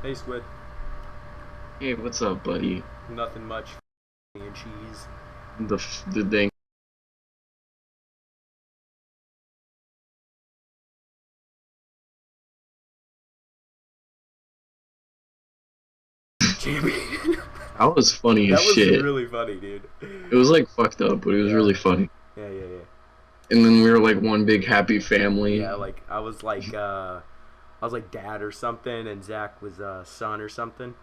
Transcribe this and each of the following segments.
Hey, Squid. Hey, what's up, buddy? Nothing much. And cheese. The dang. Champion. That was funny as That was shit. really funny, dude. It was like fucked up, but it was Yeah. really funny. Yeah. And then we were like one big happy family. Yeah, like I was like dad or something, and Zach was son or something.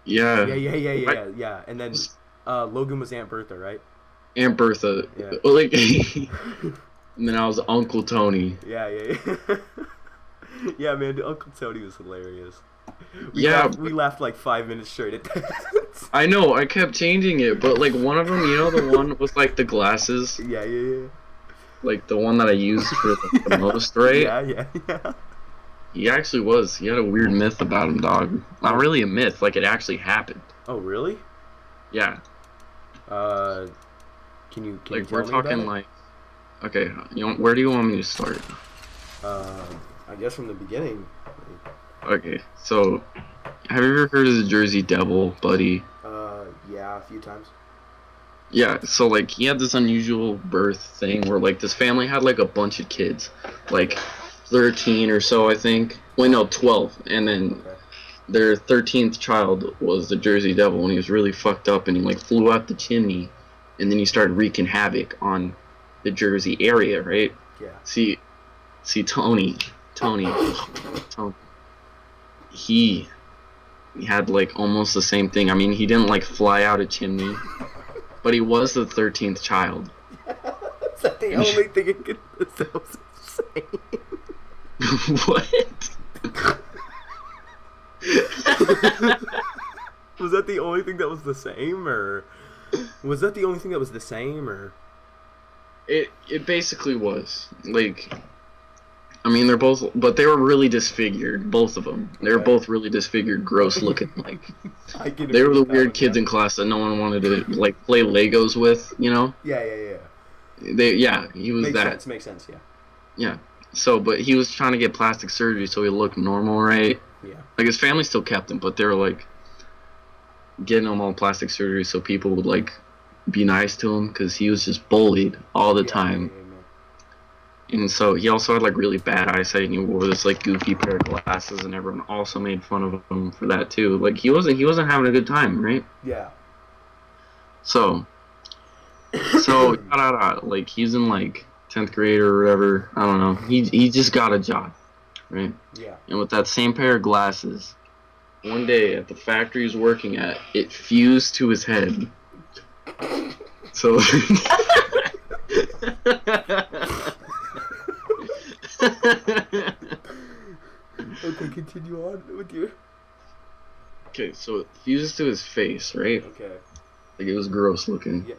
Yeah, Yeah. yeah, yeah, yeah, What? yeah, yeah. And then Logan was Aunt Bertha, right? Aunt Bertha. Yeah. Like, and then I was Uncle Tony. Yeah. Yeah, man, Uncle Tony was hilarious. We Yeah, laughed. We laughed like 5 minutes straight at that. I know. I kept changing it, but like one of them, the one with like the glasses, Yeah. like the one that I used for the most, right? Yeah. He actually was. He had a weird myth about him, dog. Not really a myth, like it actually happened. Oh, really? Yeah. Uh, can you Like we're tell me about talking it? like, okay, where do you want me to start? Uh, I guess from the beginning. Okay, so have you ever heard of the Jersey Devil, buddy? Yeah, a few times. Yeah, so like he had this unusual birth thing where like this family had like a bunch of kids, like Okay. 13 or so, I think. Wait, no, 12. And then Okay. their 13th child was the Jersey Devil, and he was really fucked up, and he like flew out the chimney, and then he started wreaking havoc on the Jersey area, right? Yeah. See, see, Tony, he had like almost the same thing. I mean, he didn't like fly out a chimney, but he was the 13th child. Is that the only thing it could that was insane? What? Was that the only thing that was the same, or was that the only thing that was the same, or? It basically was like, I mean, they're both, but they were really disfigured, both of them. They were Okay. both really disfigured, gross looking. Like I can they agree were the with that weird one. Yeah. kids in class that no one wanted to like play Legos with. Yeah. Yeah, he was Makes that. sense. Makes sense. Yeah. Yeah. So, but he was trying to get plastic surgery so he looked normal, right? Yeah. Like his family still kept him, but they were like getting him all plastic surgery so people would like be nice to him because he was just bullied all the time. And so he also had like really bad eyesight, and he wore this like goofy pair of glasses, and everyone also made fun of him for that too. Like he wasn't having a good time, right? Yeah. So like he's in like 10th grade or whatever. I don't know. He just got a job, right? Yeah. And with that same pair of glasses, one day at the factory he's working at, it fused to his head. So Okay, continue on with your. okay, so it fuses to his face, right? Okay. Like it was gross looking. Yeah.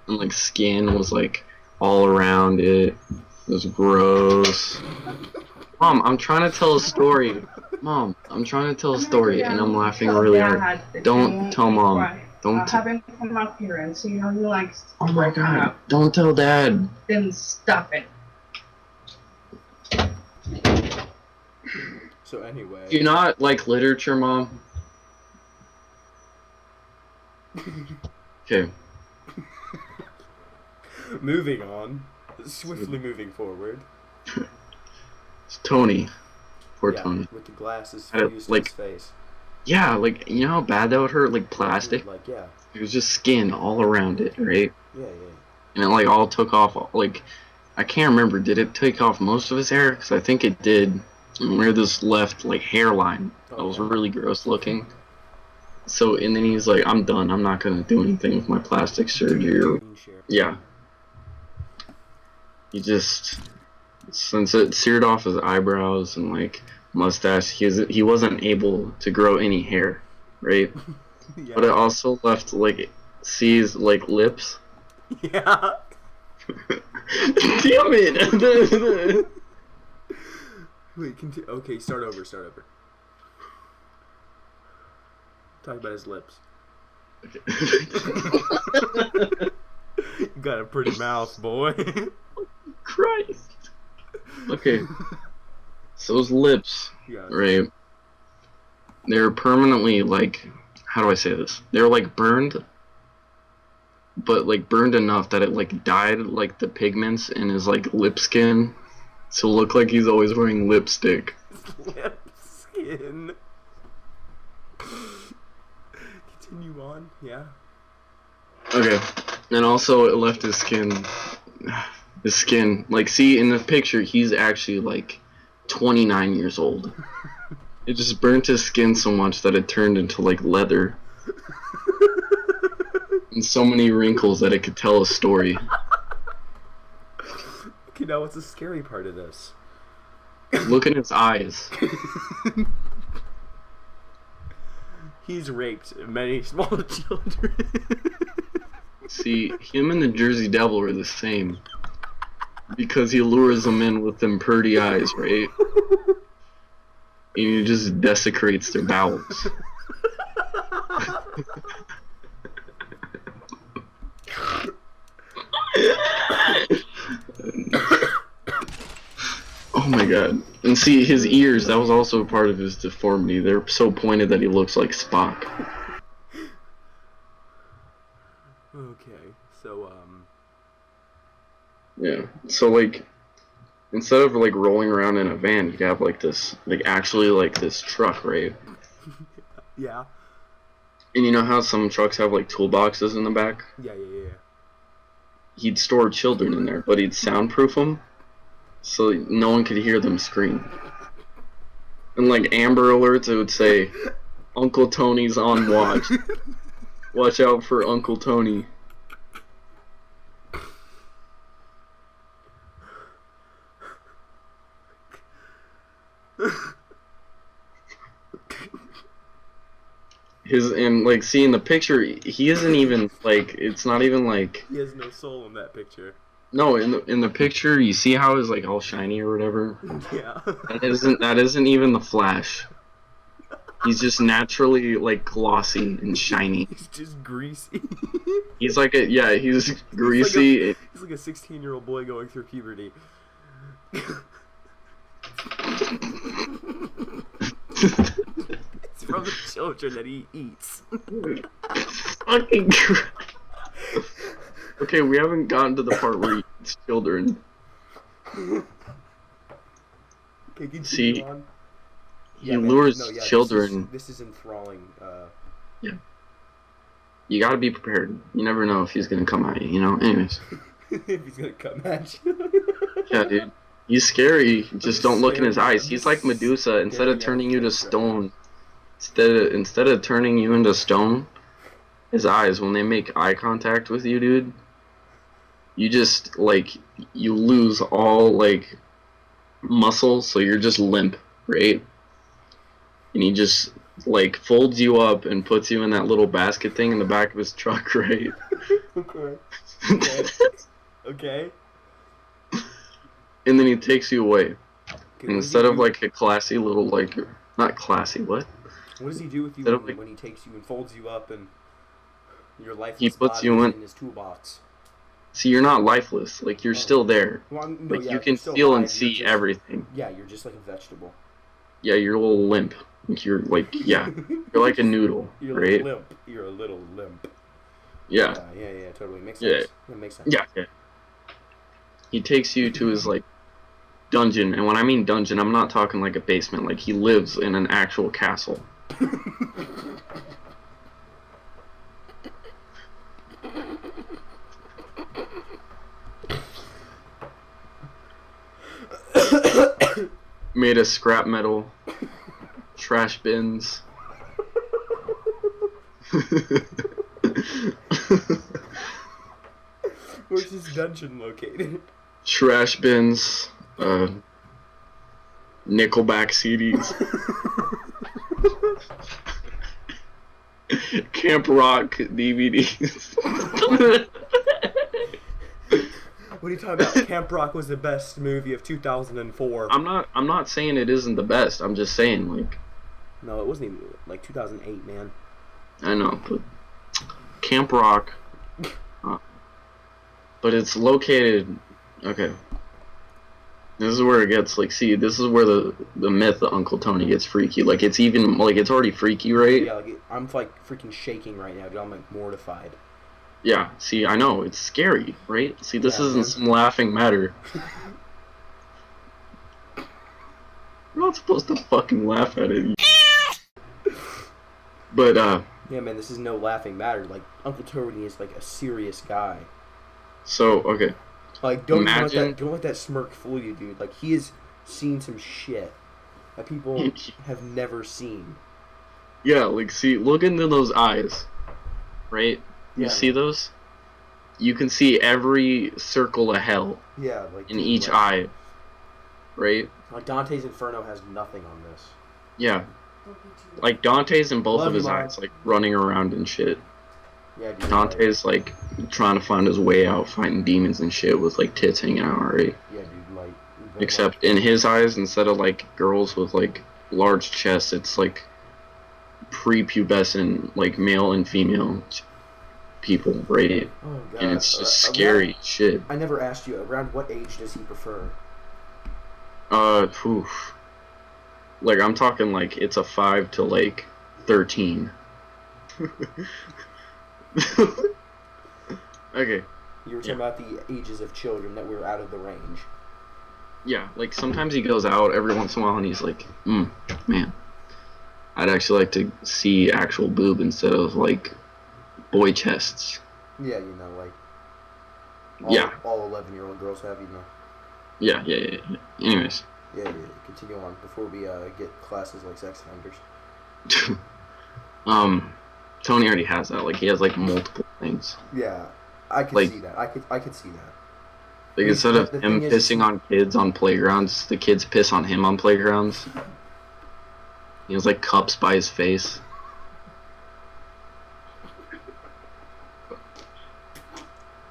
And like skin was like all around it. It was gross. Mom, I'm trying to tell a story. Mom, I'm trying to tell a story and I'm laughing really hard. Don't tell mom. Don't. Have him come up here and see how he likes. Oh my god. Don't tell dad. Then stop it. So anyway. Do you not like literature, Mom? Okay. Moving on. Swiftly moving forward. It's Tony. Poor Yeah, Tony. with the glasses I don't- fused to like- his face. Yeah, like you know how bad that would hurt? Like plastic? Like, yeah. It was just skin all around it, right? Yeah. And it like all took off. Like I can't remember. Did it take off most of his hair? Because I think it did. And where this left like hairline that was really gross looking. So and then he's like, I'm done. I'm not gonna do anything with my plastic surgery. Or, yeah. He just since it seared off his eyebrows and like mustache, he wasn't able to grow any hair, right? Yeah. But it also left like C's like lips. Yeah. Damn it! Wait, continue. Okay, start over. Talk about his lips. You got a pretty mouth, boy. Christ. Okay, so his lips, Yeah. right? They're permanently like, how do I say this? They're like burned, but like burned enough that it like dyed like the pigments in his like lip skin, to look like he's always wearing lipstick. Lip skin. Continue on. Yeah. Okay, and also it left his skin. Like, see in the picture, he's actually like 29 years old. It just burnt his skin so much that it turned into like leather. And so many wrinkles that it could tell a story. Okay, now what's the scary part of this? Look in his eyes. He's raped many small children. See, him and the Jersey Devil are the same. Because he lures them in with them pretty eyes, right? And he just desecrates their bowels. Oh my god. And see, his ears, that was also a part of his deformity. They're so pointed that he looks like Spock. Okay, so, Yeah. So, like, instead of, like, rolling around in a van, you'd have, like, this, like, actually, like, this truck, right? yeah. And you know how some trucks have, like, toolboxes in the back? Yeah. He'd store children in there, but he'd soundproof them so no one could hear them scream. And, like, Amber Alerts, it would say, Uncle Tony's on watch. Watch out for Uncle Tony. And like, see in the picture, he isn't even like, it's not even like, He has no soul in that picture. no, in the picture you see how it's like all shiny or whatever. Yeah. That isn't even the Flash. He's just naturally like glossy and shiny. He's just greasy. He's like he's greasy. He's like a 16-year-old boy going through puberty. It's from the children that he eats. Fucking okay, we haven't gotten to the part where he eats children. Okay, continue See, on. he lures children. This is enthralling. Yeah. You gotta be prepared. You never know if he's gonna come at you, you know? Anyways. If he's gonna come at you. Yeah, dude. He's scary. Just don't look in his eyes. He's like Medusa. Instead of turning you to stone, instead of turning you into stone, his eyes, when they make eye contact with you, dude, you just, like, you lose all, like, muscle, so you're just limp, right? And he just, like, folds you up and puts you in that little basket thing in the back of his truck, right? Okay. Okay. And then he takes you away. Okay, Instead of, like, a classy little, like, not classy, what? What does he do with you Instead of, like, when he takes you and folds you up and your lifeless he puts body you is in his toolbox? See, you're not lifeless. Like, you're still there. Well, Like, yeah, you can still feel alive, and see you're just, everything. Yeah, you're just like a vegetable. Yeah, you're a little limp. Like, you're like, yeah. You're like a noodle, You're right? a limp. You're a little limp. Yeah. Yeah, totally. Makes Yeah. sense. That makes sense. Yeah. He takes you to his, like, dungeon. And when I mean dungeon, I'm not talking like a basement. Like, he lives in an actual castle. Made of scrap metal, trash bins. Where's this dungeon located? Trash bins, Nickelback CDs. Camp Rock DVDs. What are you talking about? Camp Rock was the best movie of 2004. I'm not saying it isn't the best. I'm just saying, like, No, it wasn't even like 2008, man. I know, but Camp Rock, but it's located. Okay, This is where it gets like, see, this is where the myth of Uncle Tony gets freaky. Like it's even like it's already freaky, right? Yeah, like I'm like freaking shaking right now, dude. I'm like mortified. Yeah. See, I know it's scary, right? See, this Yeah, isn't man. some laughing matter. You're not supposed to fucking laugh at it. But Yeah, man, this is no laughing matter. Like Uncle Tony is like a serious guy. so okay, Like imagine. don't let that smirk fool you, dude. Like he has seen some shit that people have never seen. Yeah, like see, look into those eyes, right? You Yeah, see man. those? You can see every circle of hell Yeah, like in dude, each eye, right? like Dante's Inferno has nothing on this. Yeah, like Dante's in both Love of you, his Mom. eyes, like running around and shit. Yeah, dude. Dante's like trying to find his way out, fighting demons and shit with like tits hanging out, right? Yeah, dude. Like, Except in his eyes, instead of like girls with like large chests, it's like prepubescent, like male and female people, right? oh god. And it's just scary shit. I never asked you. Around what age does he prefer? Oof. Like I'm talking like it's a 5 to like 13. Okay. You were talking about the ages of children that were out of the range. Yeah, like sometimes he goes out every once in a while and he's like, man, I'd actually like to see actual boob instead of like boy chests. Yeah, you know, like all 11-year-old girls have, you know. Yeah. Anyways. Yeah. Continue on before we get classes like sex offenders. Tony already has that. Like he has like multiple things. Yeah, I could Like- see that. I could see that. Like instead of The him thing is- pissing on kids on playgrounds, the kids piss on him on playgrounds. He has like cups by his face.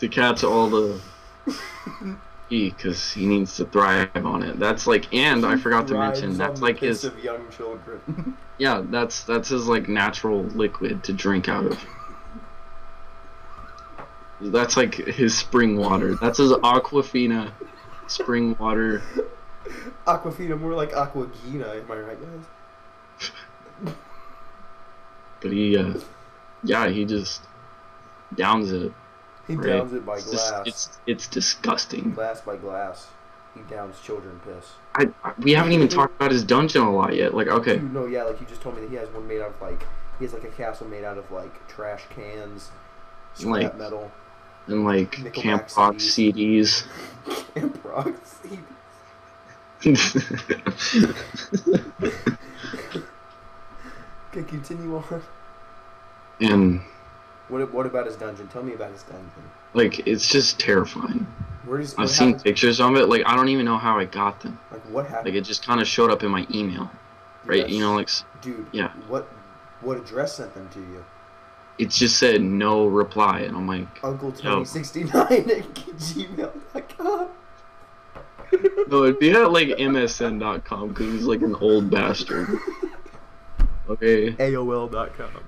To catch all the because he needs to thrive on it. That's like, and I forgot to mention Thrives that's on like the piss his of young children. yeah, that's his like natural liquid to drink out of. That's like his spring water. That's his Aquafina spring water. Aquafina, more like Aquagina, am I right, guys? But he he just downs it. He Right. downs it by It's just- glass. it's disgusting. Glass by glass. He downs children piss. We haven't even talked about his dungeon a lot yet. Like, okay, Dude, no, yeah, like you just told me that he has one made out of like he has like a castle made out of like trash cans, scrap Like- metal, and like Nickelback Camp Rock CDs. and proxy. Okay, continue on. And What about his dungeon? Tell me about his dungeon. like, it's just terrifying. Where does I've what seen happens- pictures of it. Like, I don't even know how I got them. like what happened? Like, it just kind of showed up in my email, right? You know, like dude, yeah. What address sent them to you? it just said no reply, and I'm like, Uncle Tony69 at gmail.com. no, it'd be at like MSN.com because he's like an old bastard. Okay. AOL.com.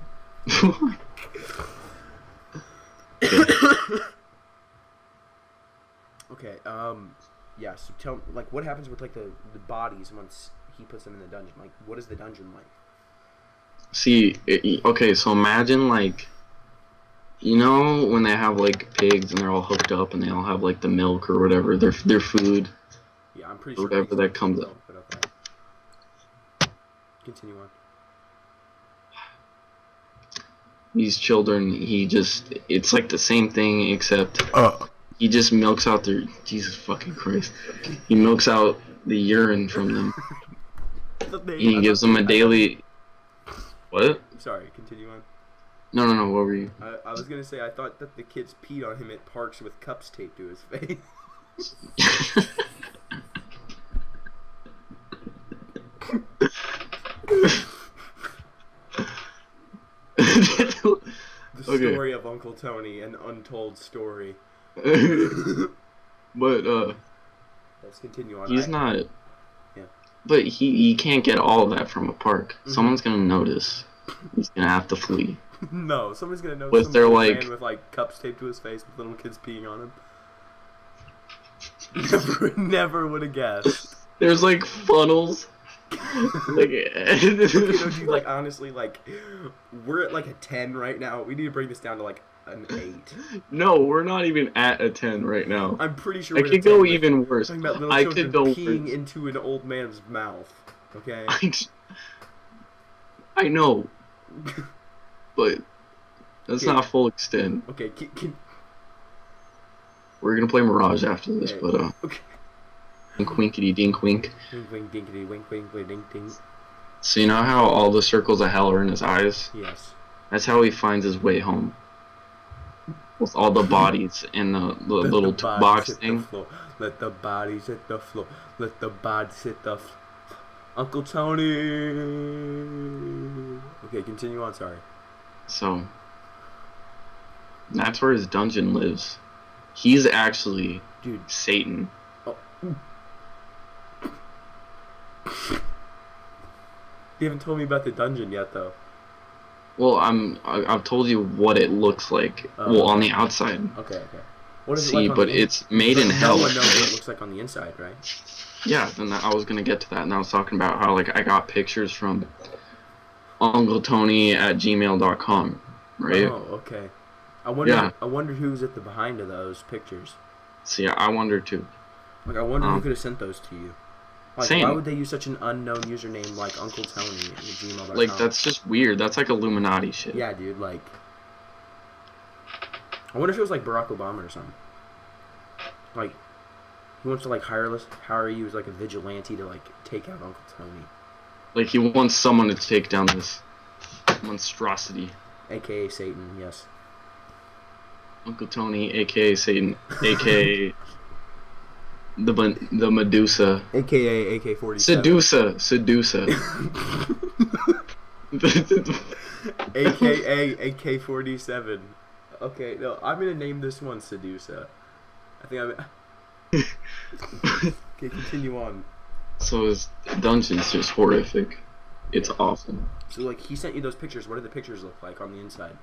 Okay, yeah, so tell like what happens with like the bodies once he puts them in the dungeon? Like what is the dungeon like? See, okay, so imagine like, you know, when they have like pigs and they're all hooked up and they all have like the milk or whatever, their food. Yeah, I'm pretty sure Whatever pigs that don't comes milk, up. but okay. Continue on. These children, it's like the same thing except he just milks out their, Jesus fucking Christ. He milks out the urine from them. And he gives them a daily, what? Sorry, continue on. No, what were you? I was gonna say I thought that the kids peed on him at parks with cups taped to his face. The Okay. story of Uncle Tony, an untold story. But Let's continue on. he's not. Yeah. But he can't get all of that from a park. Mhm. Someone's gonna notice. He's gonna have to flee. No, somebody's gonna know. Was some there, old like- man with like cups taped to his face with little kids peeing on him? Never would have guessed. There's like funnels. Like, Dude, like honestly, like we're at like a 10 right now. We need to bring this down to like an 8. no, we're not even at a 10 right now. I'm pretty sure I we're could at a 10. go Like, even worse. talking about little I children could go peeing worse. into an old man's mouth. Okay. I know, but that's Okay. not full extent. Okay. We're gonna play Mirage after this, Okay. but Okay. winkety dink wink. Wink, wink, dinkity, wink, wink, wink, dink, dink. So you know how all the circles of hell are in his eyes? Yes. That's how he finds his way home. With all the bodies in the Let little the bodies box hit thing. The floor. Let the bodies hit the floor. Let the bodies hit the Uncle Tony. Okay, continue on. Sorry. So that's where his dungeon lives. He's actually Dude. Satan. Oh. You haven't told me about the dungeon yet, though. Well, I've told you what it looks like. Well, on the outside. Okay. What is See, it like on but the it's made in no hell. one knows what it Right? looks like on the inside, right? Yeah, and I was gonna get to that, and I was talking about how like I got pictures from UncleTony@gmail.com, right? Oh, okay. I wonder. Yeah. I wonder who's at the behind of those pictures. See, I wonder too. Like, I wonder who could have sent those to you. Like, Same. why would they use such an unknown username like Uncle Tony at gmail.com? Like that's just weird. That's like Illuminati shit. Yeah, dude. Like, I wonder if it was like Barack Obama or something. Like, he wants to like hire you as like a vigilante to like take out Uncle Tony, Like he wants someone to take down this monstrosity. aka Satan. Yes. Uncle Tony, aka Satan, aka the Medusa. Aka AK-47. Sedusa. AKA AK-47. Okay, no, I'm gonna name this one Sedusa. I think I'm. Okay, continue on. So his dungeon's just horrific. It's awful. So, like, he sent you those pictures. What do the pictures look like on the inside?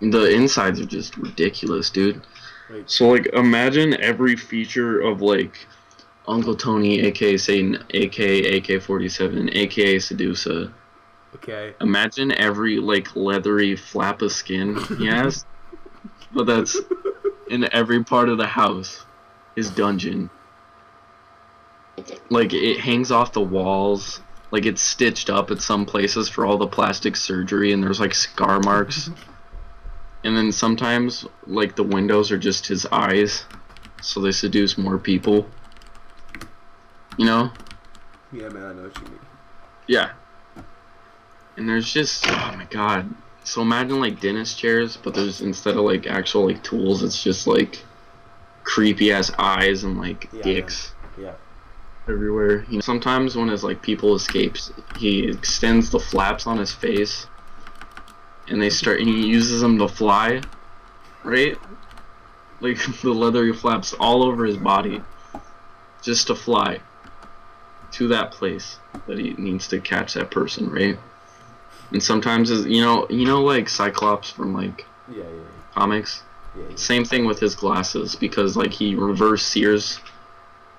The insides are just ridiculous, dude. Wait. So like, imagine every feature of like Uncle Tony, aka Satan, aka AK-47, aka Sedusa. Okay. Imagine every like leathery flap of skin he has, but that's in every part of the house. His dungeon. Like it hangs off the walls. Like it's stitched up at some places for all the plastic surgery, and there's like scar marks. And then sometimes like the windows are just his eyes, so they seduce more people. You know? Yeah, man, I know what you mean. Yeah. And there's just, oh my god. So imagine like dentist chairs, but there's, instead of like actual like tools, it's just like creepy ass eyes and like dicks Yeah. everywhere. You know, sometimes when his like people escapes, he extends the flaps on his face, and he uses them to fly, right? Like the leathery flaps all over his body, just to fly to that place that he needs to catch that person, right? And sometimes, you know, like Cyclops from like Yeah. comics. Yeah. Same thing with his glasses, because like he reverse sears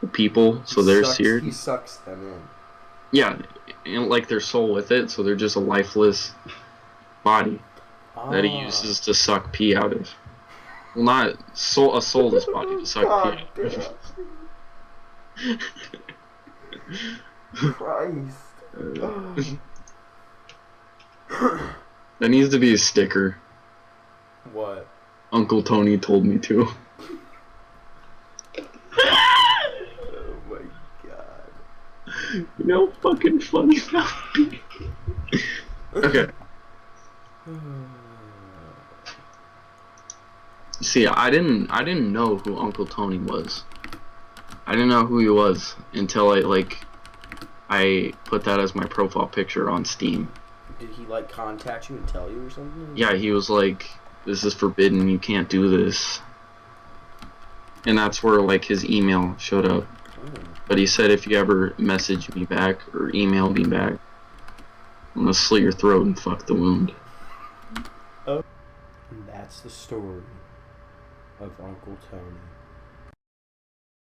the people, so they're seared. He sucks them in. Yeah, and like their soul with it, so they're just a lifeless body that he uses to suck pee out of. Well, not a soulless body to suck pee out of. Christ. That needs to be a sticker. What? Uncle Tony told me to. Oh my god. You know how fucking funny that would be. Okay. See, I didn't know who Uncle Tony was. I didn't know who he was until I put that as my profile picture on Steam. Did he like contact you and tell you or something? Yeah, he was like, "This is forbidden. You can't do this." And that's where like his email showed up. But he said, if you ever message me back or email me back, I'm gonna slit your throat and fuck the wound. And that's the story of Uncle Tony.